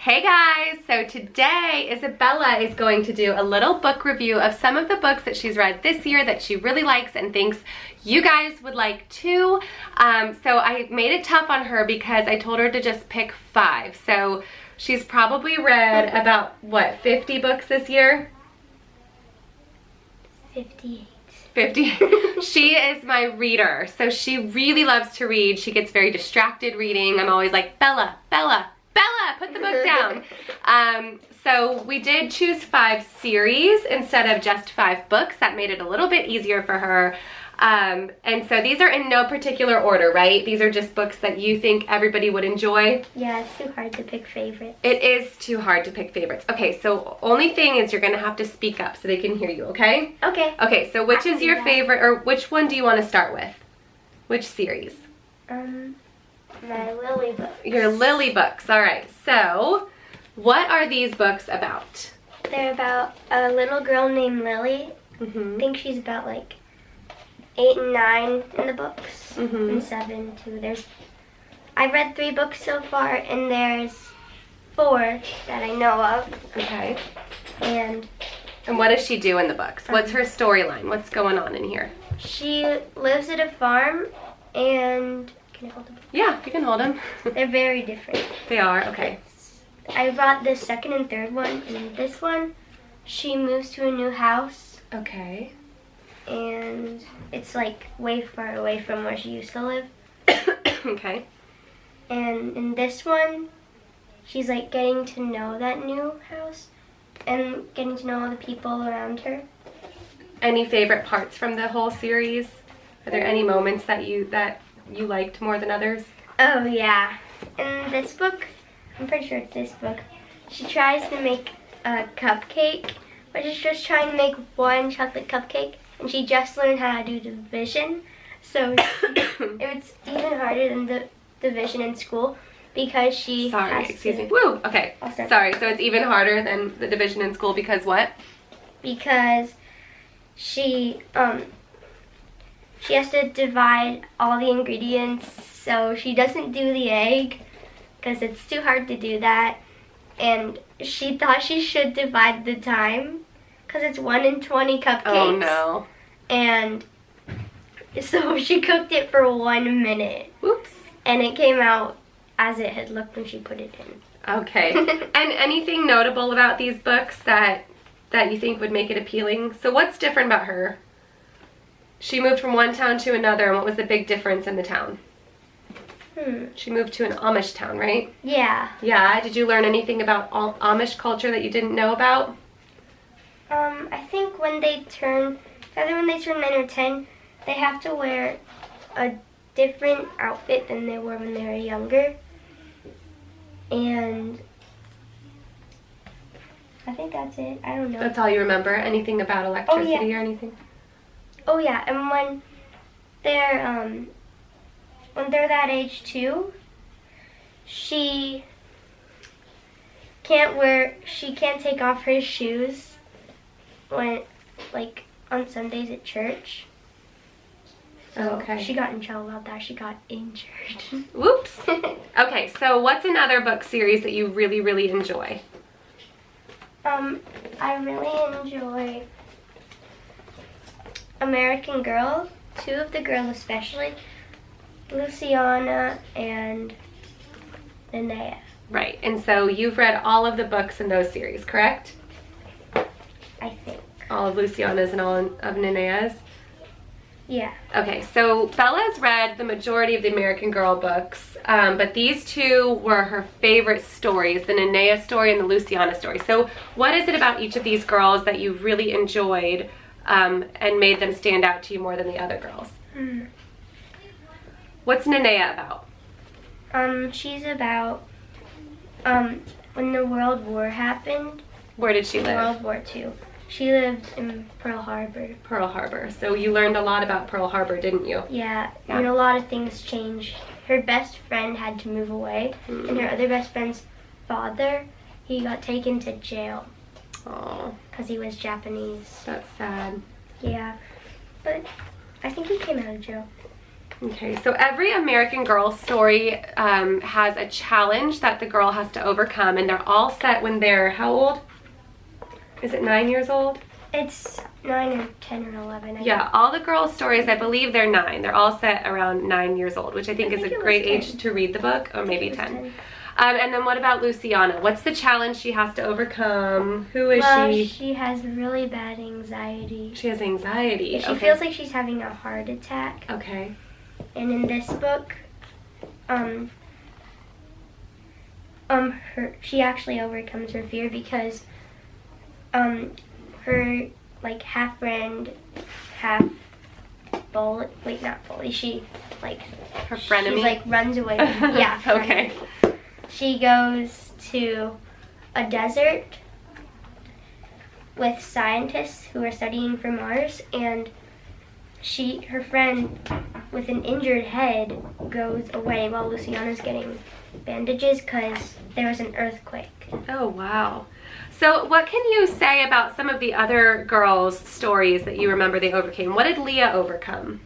Hey guys, so today Isabella is going to do a little book review of some of the books that she's read this year that she really likes and thinks you guys would like too. So I made it tough on her because I told her to just pick 5. So she's probably read about, what, 50 books this year? 58. 50. She is my reader, so she really loves to read. She gets very distracted reading. I'm always like, Bella, Bella, Bella, put the book down. So we did choose 5 series instead of just 5 books. That made it a little bit easier for her. And so these are in no particular order, right? These are just books that you think everybody would enjoy. Yeah, it's too hard to pick favorites. It is too hard to pick favorites. Okay, so only thing is you're gonna have to speak up so they can hear you, okay? Okay. Okay, so which is your favorite, or which one do you want to start with? Which series? My Lily books. Your Lily books. All right. So, what are these books about? They're about a little girl named Lily. I think she's about like 8 and 9 in the books, and 7 too. I've read 3 books so far, and there's 4 that I know of. Okay. And what does she do in the books? What's her storyline? What's going on in here? She lives at a farm, and can I hold them? Yeah, you can hold them. They're very different. They are, okay. I brought the second and third one, and this one, she moves to a new house. Okay. And it's like way far away from where she used to live. Okay. And in this one, she's like getting to know that new house and getting to know all the people around her. Any favorite parts from the whole series? Are there any moments that you liked more than others? Oh yeah. In this book, I'm pretty sure it's this book, she tries to make a cupcake, but she's just trying to make one chocolate cupcake, and she just learned how to do division. So it's even harder than the division in school because she excuse me. Woo! Okay. Sorry, so it's even harder than the division in school because what? Because she has to divide all the ingredients, so she doesn't do the egg because it's too hard to do that. And she thought she should divide the time because it's 1 in 20 cupcakes. Oh no. And so she cooked it for 1 minute. Oops. And it came out as it had looked when she put it in. Okay. And anything notable about these books that you think would make it appealing? So what's different about her? She moved from one town to another, and what was the big difference in the town? She moved to an Amish town, right? Yeah. Yeah. Did you learn anything about Amish culture that you didn't know about? I think when they turn 9 or 10, they have to wear a different outfit than they were when they were younger. And I think that's it. I don't know. That's all you remember? Anything about electricity or anything? Oh yeah, and when they're that age too, she can't take off her shoes when, like, on Sundays at church. So okay. She got in trouble about that. She got injured. Whoops. Okay, so what's another book series that you really, really enjoy? I really enjoy American Girl. 2 of the girls especially, Luciana and Linnea. Right, and so you've read all of the books in those series, correct? I think. All of Luciana's and all of Linnea's? Yeah. Okay, so Bella's read the majority of the American Girl books, but these 2 were her favorite stories, the Linnea story and the Luciana story. So what is it about each of these girls that you really enjoyed and made them stand out to you more than the other girls? What's Linnea about? She's about when the World War happened. Where did she live? World War II. She lived in Pearl Harbor. Pearl Harbor. So you learned a lot about Pearl Harbor, didn't you? Yeah, and a lot of things changed. Her best friend had to move away, and her other best friend's father, he got taken to jail. Oh. Because he was Japanese. That's sad. Yeah, but I think he came out of jail. Okay, so every American Girl story has a challenge that the girl has to overcome, and they're all set when they're, how old? Is it 9 years old? It's 9 or 10 or 11. Yeah, all the girls' stories, I believe they're 9. They're all set around 9 years old, which I think is a great age to read the book, or maybe 10. And then what about Luciana? What's the challenge she has to overcome? Who is she? She has really bad anxiety. She has anxiety. She feels like she's having a heart attack. Okay. And in this book, she actually overcomes her fear because her like half friend, half bully, not bully, she like her frenemy. She like runs away. Yeah. Okay. She goes to a desert with scientists who are studying for Mars, and her friend with an injured head goes away while Luciana's getting bandages because there was an earthquake. Oh, wow. So what can you say about some of the other girls' stories that you remember they overcame? What did Leah overcome?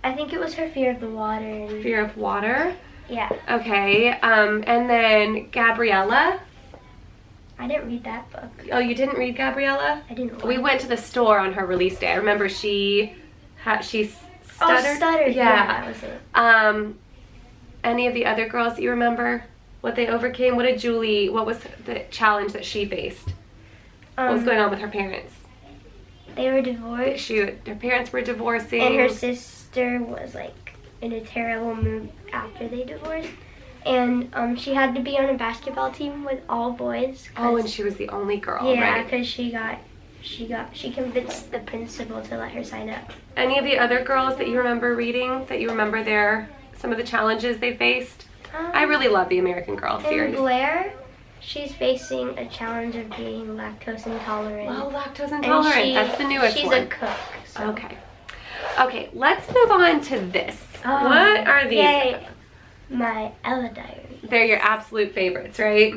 I think it was her fear of the water. Fear of water? Yeah. Okay, and then Gabriella? I didn't read that book. Oh, you didn't read Gabriella? I didn't. We went to the store on her release day. I remember she stuttered. Oh, stuttered. Yeah, that was it. Any of the other girls that you remember? What they overcame? What was the challenge that she faced? What was going on with her parents? They were divorced. Her parents were divorcing. And her sister was like in a terrible mood after they divorced. And she had to be on a basketball team with all boys. Oh, and she was the only girl, yeah, right? because she convinced the principal to let her sign up. Any of the other girls that you remember reading, that you remember some of the challenges they faced? I really love the American Girl series. And Blair, she's facing a challenge of being lactose intolerant. Oh, lactose intolerant. That's the newest one. She's a cook. So. Okay. Okay, let's move on to this. Oh, what are these? Yay. My Ella Diaries. They're your absolute favorites, right?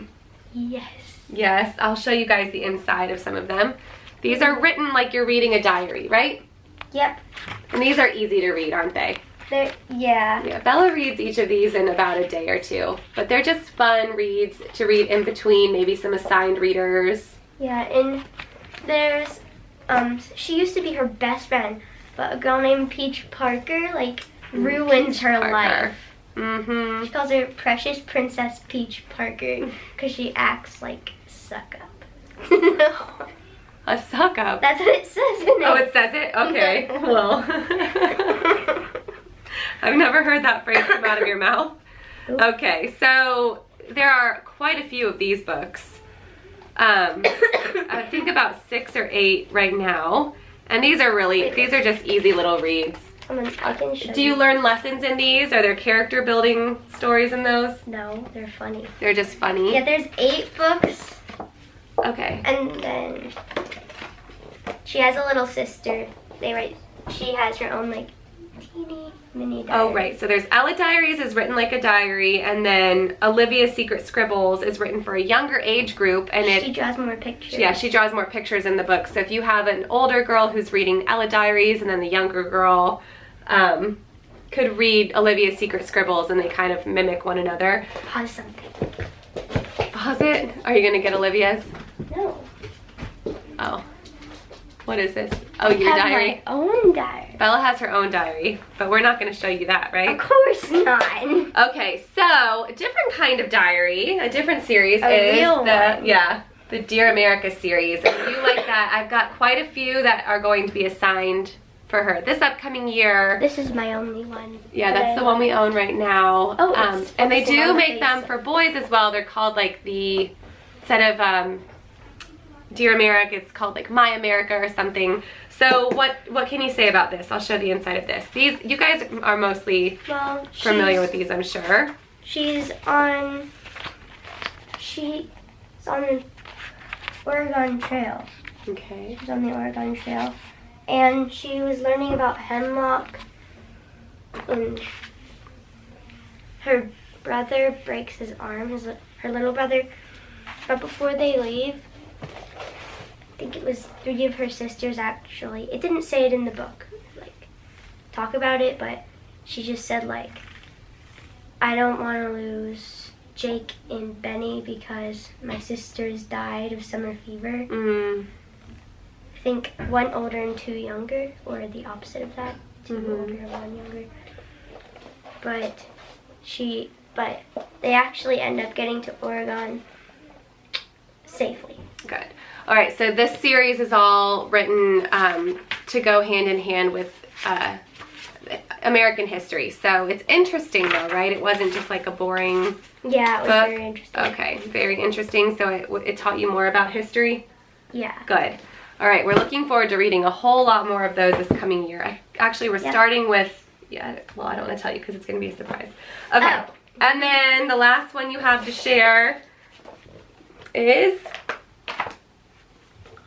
Yes. Yes, I'll show you guys the inside of some of them. These are written like you're reading a diary, right? Yep. And these are easy to read, aren't they? Yeah. Yeah, Bella reads each of these in about a day or two. But they're just fun reads to read in between maybe some assigned readers. Yeah, and there's, she used to be her best friend, but a girl named Peach Parker, ruins her life. Mm-hmm. She calls her Precious Princess Peach Parker because she acts like suck up. No. A suck up? That's what it says in it. Oh, it says it? Okay. Well, I've never heard that phrase come out of your mouth. Okay, so there are quite a few of these books. I think about 6 or 8 right now. And these are just easy little reads. I can show Do you learn lessons in these? Are there character building stories in those? No, they're funny. They're just funny? Yeah, there's 8 books. Okay. And then she has a little sister. She has her own teeny mini diary. Oh, right. So there's Ella Diaries is written like a diary, and then Olivia's Secret Scribbles is written for a younger age group, and she draws more pictures. Yeah, she draws more pictures in the book. So if you have an older girl who's reading Ella Diaries, and then the younger girl could read Olivia's Secret Scribbles, and they kind of mimic one another. Pause something. Pause it? Are you gonna get Olivia's? No. Oh. What is this? Oh, your diary? I have my own diary. Bella has her own diary, but we're not going to show you that, right? Of course not. Okay, so a different kind of diary, a different series is the Dear America series. And if you like that, I've got quite a few that are going to be assigned for her this upcoming year. This is my only one. Yeah, that's the one we own right now. Oh, and they do make them for boys as well. They're called instead of Dear America, it's called My America or something. So what can you say about this? I'll show the inside of this. You guys are mostly familiar with these, I'm sure. She's on the Oregon Trail. Okay. She's on the Oregon Trail. And she was learning about hemlock. And her brother breaks his arm, her little brother. But before they leave, I think it was 3 of her sisters actually. It didn't say it in the book, talk about it, but she just said, like, I don't want to lose Jake and Benny because my sisters died of summer fever. I think one older and two younger, or the opposite of that, two older and one younger. But they actually end up getting to Oregon safely. Good. All right, so this series is all written to go hand in hand with American history. So it's interesting though, right? It wasn't just like a boring Yeah, it was book. very interesting. Okay, very interesting. So it taught you more about history? Yeah. Good. All right, we're looking forward to reading a whole lot more of those this coming year. Actually, we're starting with, well, I don't want to tell you because it's going to be a surprise. Okay, and then the last one you have to share is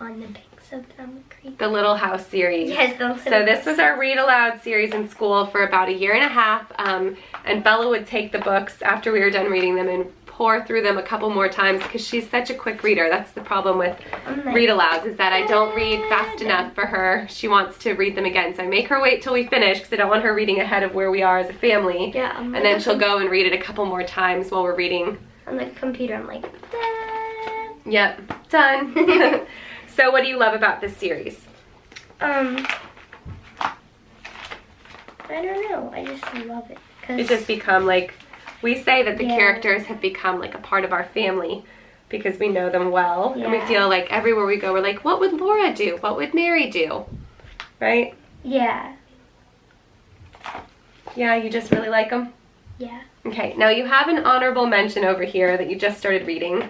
On the Banks of the Creek. the Little House series. Yes, the Little So this was our Read Aloud series in school for about a year and a half, and Bella would take the books after we were done reading them and pour through them a couple more times because she's such a quick reader. That's the problem with Read Alouds, is that I don't read fast enough for her. She wants to read them again, so I make her wait till we finish because I don't want her reading ahead of where we are as a family. Yeah. And then she'll go and read it a couple more times while we're reading. On the computer, I'm like, Yep, done. So what do you love about this series? I don't know. I just love it. It's just become like, we say that the characters have become like a part of our family because we know them well. And we feel like everywhere we go, we're like, what would Laura do? What would Mary do? Right? Yeah. Yeah, you just really like them? Yeah. Okay, now you have an honorable mention over here that you just started reading.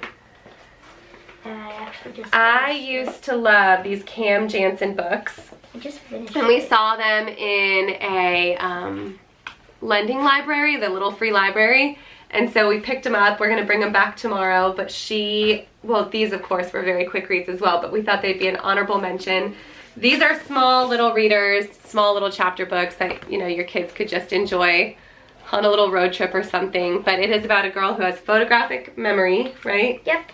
I used to love these Cam Jansen books. I just finished And we saw them in a lending library, the little free library. And so we picked them up. We're going to bring them back tomorrow. But these of course were very quick reads as well, but we thought they'd be an honorable mention. These are small little readers, small little chapter books that, you know, your kids could just enjoy on a little road trip or something. But it is about a girl who has photographic memory, right? Yep.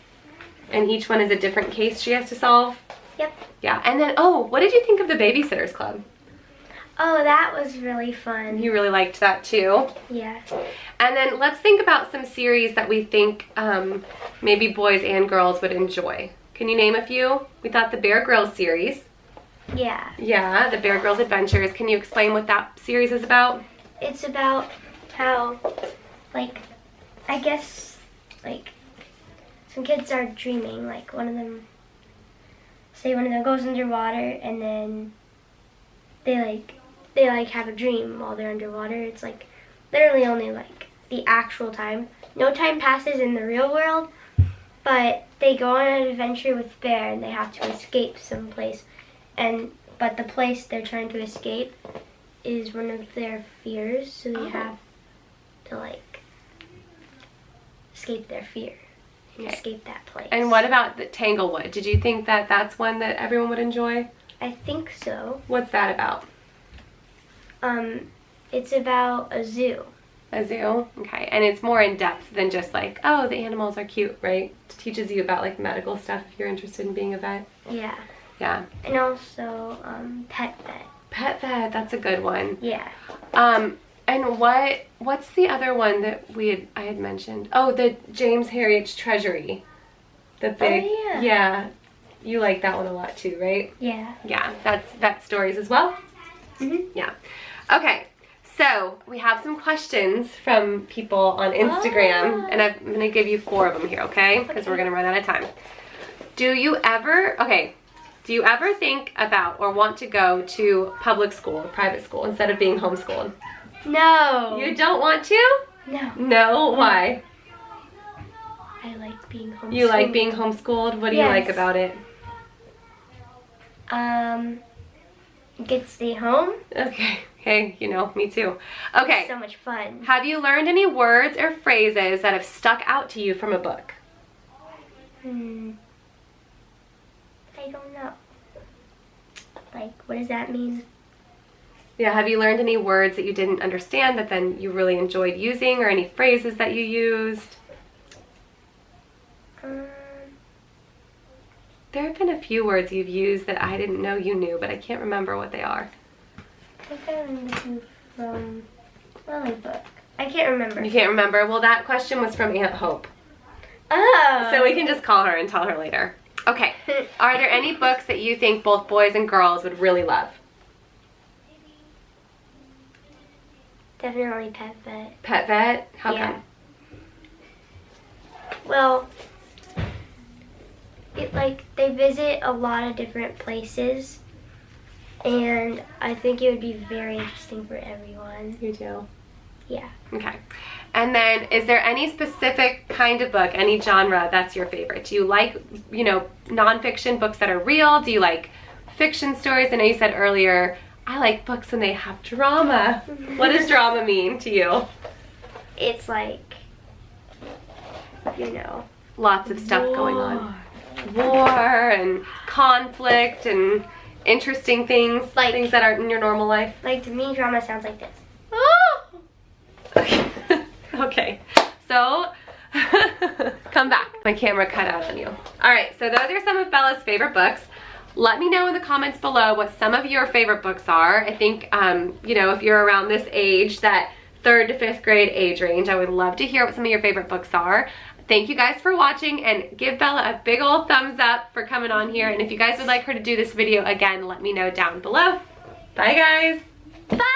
And each one is a different case she has to solve. Yep. Yeah, and then, what did you think of the Babysitters Club? Oh, that was really fun. You really liked that too? Yeah. And then let's think about some series that we think maybe boys and girls would enjoy. Can you name a few? We thought the Bear Grylls series. Yeah. Yeah, the Bear Grylls Adventures. Can you explain what that series is about? It's about how, like, I guess, like, some kids are dreaming. Like, one of them goes underwater and then they have a dream while they're underwater. It's like literally only like the actual time. No time passes in the real world, but they go on an adventure with Bear and they have to escape someplace. But the place they're trying to escape is one of their fears, so they have to like escape their fear. And escape that place. And what about the Tanglewood? Did you think that that's one that everyone would enjoy? I think so. What's that about? It's about a zoo. A zoo? Okay. And it's more in depth than just like, oh, the animals are cute, right? It teaches you about like medical stuff if you're interested in being a vet. Yeah. Yeah. And also Pet Vet. Pet Vet, that's a good one. Yeah. And what's the other one that I had mentioned? Oh, the James Herriot's Treasury. The big, yeah. You like that one a lot too, right? Yeah. Yeah, that's vet stories as well? Yeah. Okay, so we have some questions from people on Instagram, and I'm going to give you 4 of them here, okay? Because we're going to run out of time. Do you ever think about or want to go to public school or private school instead of being homeschooled? No. You don't want to? No. No? Why? I like being homeschooled. You like being homeschooled? What do you like about it? Get to stay home. Okay. Hey, you know, me too. Okay. It's so much fun. Have you learned any words or phrases that have stuck out to you from a book? I don't know. Like, what does that mean? Yeah, have you learned any words that you didn't understand that then you really enjoyed using, or any phrases that you used? There have been a few words you've used that I didn't know you knew, but I can't remember what they are. I think I learned a few from Lily book. I can't remember. You can't remember? Well, that question was from Aunt Hope. Oh. So we can just call her and tell her later. Okay. Are there any books that you think both boys and girls would really love? Definitely Pet Vet. Pet Vet? How Yeah. come? Well, they visit a lot of different places, and I think it would be very interesting for everyone. You do? Yeah. Okay. And then, is there any specific kind of book, any genre that's your favorite? Do you like, you know, nonfiction books that are real? Do you like fiction stories? I know you said earlier, I like books when they have drama. What does drama mean to you? It's like, you know. Lots of stuff going on. War and conflict and interesting things. Like- things that aren't in your normal life. Like, to me, drama sounds like this. Okay. Okay. So, come back. My camera cut out on you. All right, so those are some of Bella's favorite books. Let me know in the comments below what some of your favorite books are. I think, you know, if you're around this age, that 3rd to 5th grade age range, I would love to hear what some of your favorite books are. Thank you guys for watching, and give Bella a big old thumbs up for coming on here. And if you guys would like her to do this video again, let me know down below. Bye, guys. Bye!